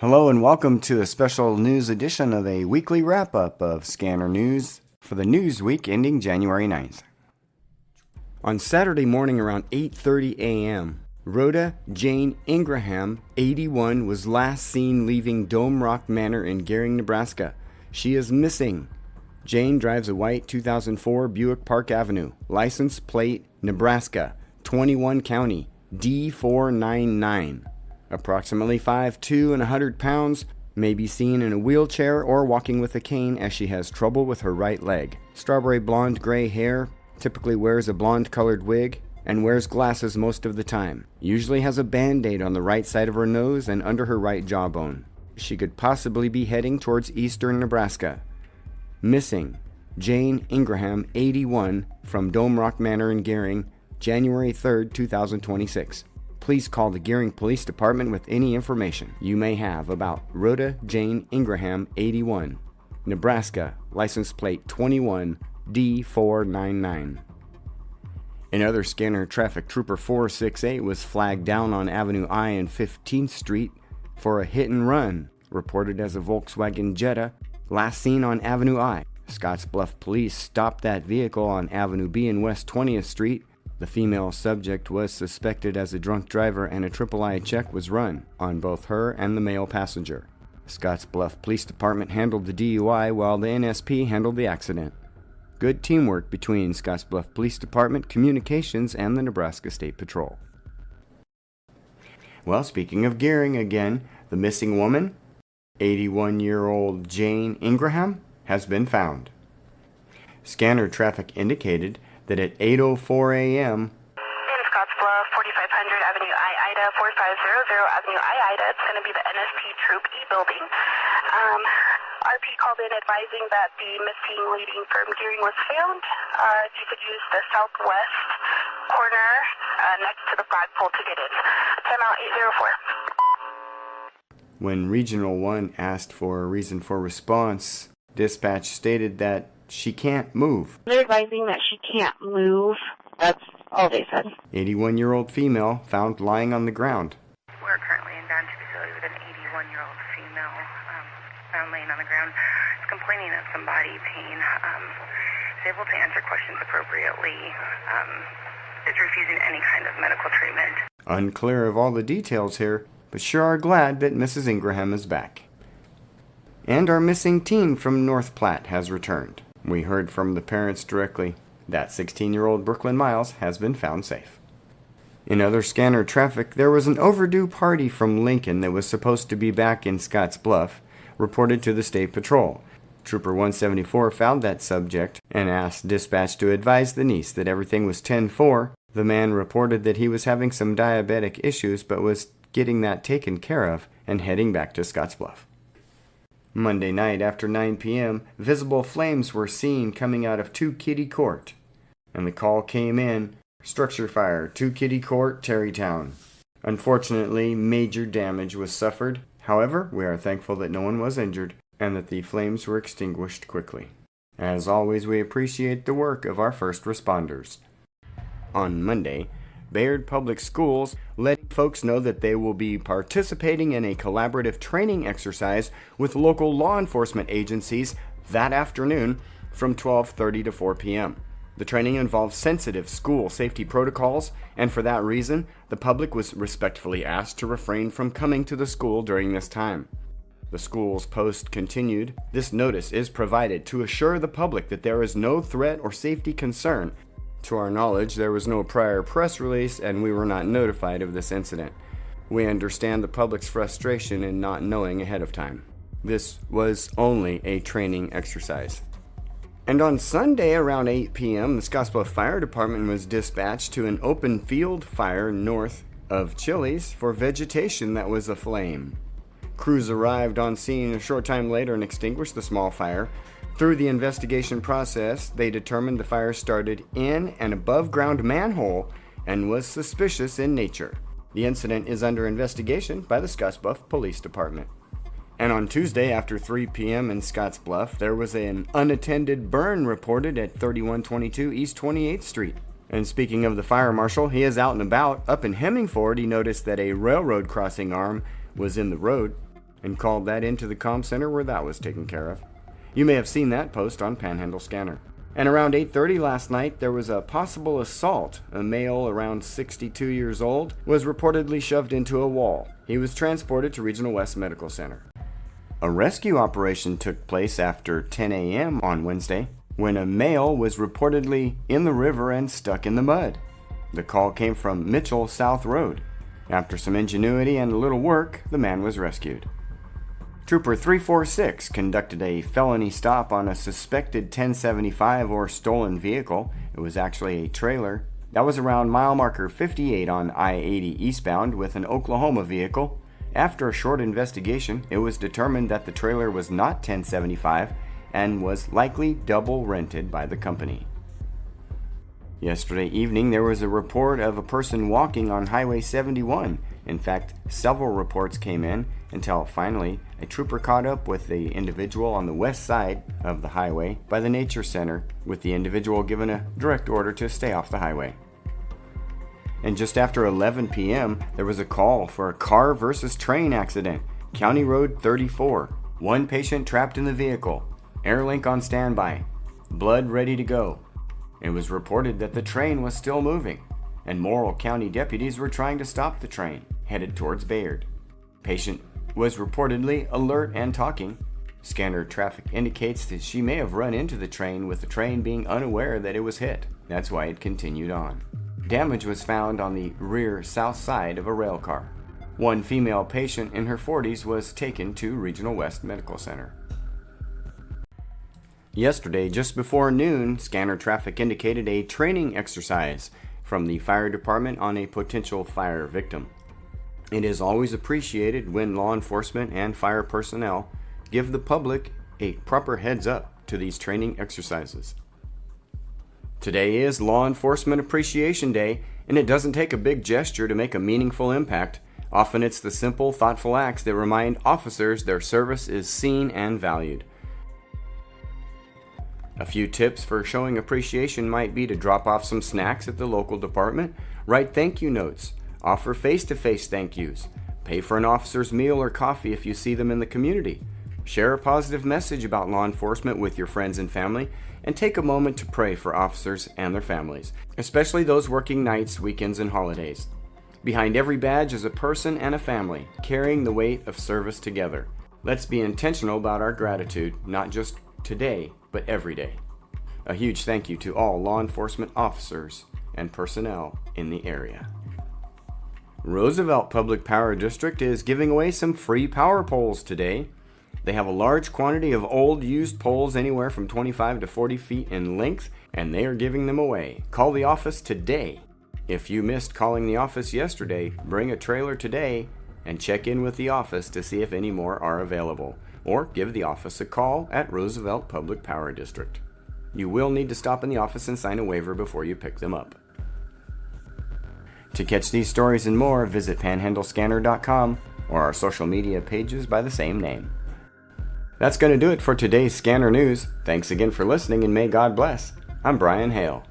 Hello and welcome to a special news edition of a weekly wrap-up of Scanner News for the news week ending January 9th. On Saturday morning around 8:30 a.m., Rhoda Jane Ingraham, 81, was last seen leaving Dome Rock Manor in Gering, Nebraska. She is missing. Jane drives a white 2004 Buick Park Avenue, license plate Nebraska, 21 County, D499. Approximately 5'2" and 100 pounds, may be seen in a wheelchair or walking with a cane as she has trouble with her right leg. Strawberry blonde gray hair, typically wears a blonde-colored wig, and wears glasses most of the time. Usually has a band-aid on the right side of her nose and under her right jawbone. She could possibly be heading towards eastern Nebraska. Missing, Jane Ingraham, 81, from Dome Rock Manor in Gering, January 3rd, 2026. Please call the Gering Police Department with any information you may have about Rhoda Jane Ingraham, 81, Nebraska, license plate 21 D499. In other scanner, traffic trooper 468 was flagged down on Avenue I and 15th Street for a hit and run, reported as a Volkswagen Jetta, last seen on Avenue I. Scottsbluff police stopped that vehicle on Avenue B and West 20th Street. The female subject was suspected as a drunk driver and a triple-I check was run on both her and the male passenger. Scottsbluff Police Department handled the DUI while the NSP handled the accident. Good teamwork between Scottsbluff Police Department, Communications, and the Nebraska State Patrol. Well, speaking of Gering again, the missing woman, 81-year-old Jane Ingraham, has been found. Scanner traffic indicated that at 8:04 a.m. in Scottsbluff, 4500 Avenue I-Ida, 4500 Avenue I-Ida. It's going to be the NSP Troop E building. RP called in advising that the missing lady from Gering was found. If you could use the southwest corner next to the flagpole to get in. Timeout 804. When Regional 1 asked for a reason for response, dispatch stated that she can't move. They're advising that she can't move. That's all they said. 81-year-old female found lying on the ground. We're currently in Vantage facility with an 81-year-old female found laying on the ground. Is complaining of some body pain. Is able to answer questions appropriately. Is refusing any kind of medical treatment. Unclear of all the details here, but sure are glad that Mrs. Ingraham is back. And our missing teen from North Platte has returned. We heard from the parents directly that 16-year-old Brooklyn Miles has been found safe. In other scanner traffic, there was an overdue party from Lincoln that was supposed to be back in Scottsbluff, reported to the State Patrol. Trooper 174 found that subject and asked dispatch to advise the niece that everything was 10-4. The man reported that he was having some diabetic issues but was getting that taken care of and heading back to Scottsbluff. Monday night after 9 p.m., visible flames were seen coming out of 2 Kitty Court, and the call came in, structure fire, 2 Kitty Court, Terrytown. Unfortunately, major damage was suffered. However, we are thankful that no one was injured and that the flames were extinguished quickly. As always, we appreciate the work of our first responders. On Monday, Bayard Public Schools letting folks know that they will be participating in a collaborative training exercise with local law enforcement agencies that afternoon from 12:30 to 4 p.m. The training involves sensitive school safety protocols, and for that reason, the public was respectfully asked to refrain from coming to the school during this time. The school's post continued, "This notice is provided to assure the public that there is no threat or safety concern. To our knowledge, there was no prior press release and we were not notified of this incident. We understand the public's frustration in not knowing ahead of time. This was only a training exercise." And on Sunday around 8 p.m., the Scottsbluff Fire Department was dispatched to an open field fire north of Chili's for vegetation that was aflame. Crews arrived on scene a short time later and extinguished the small fire. Through the investigation process, they determined the fire started in an above-ground manhole and was suspicious in nature. The incident is under investigation by the Scottsbluff Police Department. And on Tuesday after 3 p.m. in Scottsbluff, there was an unattended burn reported at 3122 East 28th Street. And speaking of the fire marshal, he is out and about. Up in Hemmingford, he noticed that a railroad crossing arm was in the road. and called that into the comm center where that was taken care of. You may have seen that post on Panhandle Scanner. And around 8:30 last night, there was a possible assault. A male around 62 years old was reportedly shoved into a wall. He was transported to Regional West Medical Center. A rescue operation took place after 10 a.m. on Wednesday when a male was reportedly in the river and stuck in the mud. The call came from Mitchell South Road. After some ingenuity and a little work, the man was rescued. Trooper 346 conducted a felony stop on a suspected 1075 or stolen vehicle. It was actually a trailer. That was around mile marker 58 on I-80 eastbound with an Oklahoma vehicle. After a short investigation, it was determined that the trailer was not 1075 and was likely double rented by the company. Yesterday evening, there was a report of a person walking on Highway 71. In fact, several reports came in until finally a trooper caught up with the individual on the west side of the highway by the Nature Center, with the individual given a direct order to stay off the highway. And just after 11 p.m., there was a call for a car versus train accident. County Road 34. One patient trapped in the vehicle. Airlink on standby. Blood ready to go. It was reported that the train was still moving, and Morrill County deputies were trying to stop the train, headed towards Bayard. Patient was reportedly alert and talking. Scanner traffic indicates that she may have run into the train, with the train being unaware that it was hit. That's why it continued on. Damage was found on the rear south side of a rail car. One female patient in her 40s was taken to Regional West Medical Center. Yesterday, just before noon, scanner traffic indicated a training exercise from the fire department on a potential fire victim. It is always appreciated when law enforcement and fire personnel give the public a proper heads up to these training exercises. Today is Law Enforcement Appreciation Day, and it doesn't take a big gesture to make a meaningful impact. Often it's the simple, thoughtful acts that remind officers their service is seen and valued. A few tips for showing appreciation might be to drop off some snacks at the local department, write thank you notes, offer face-to-face thank yous, pay for an officer's meal or coffee if you see them in the community, share a positive message about law enforcement with your friends and family, and take a moment to pray for officers and their families, especially those working nights, weekends, and holidays. Behind every badge is a person and a family, carrying the weight of service together. Let's be intentional about our gratitude, not just today, but every day. A huge thank you to all law enforcement officers and personnel in the area. Roosevelt Public Power District is giving away some free power poles today. They have a large quantity of old used poles anywhere from 25 to 40 feet in length, and they are giving them away. Call the office today. If you missed calling the office yesterday, bring a trailer today and check in with the office to see if any more are available, or give the office a call at Roosevelt Public Power District. You will need to stop in the office and sign a waiver before you pick them up. To catch these stories and more, visit panhandlescanner.com or our social media pages by the same name. That's going to do it for today's Scanner News. Thanks again for listening, and may God bless. I'm Brian Hale.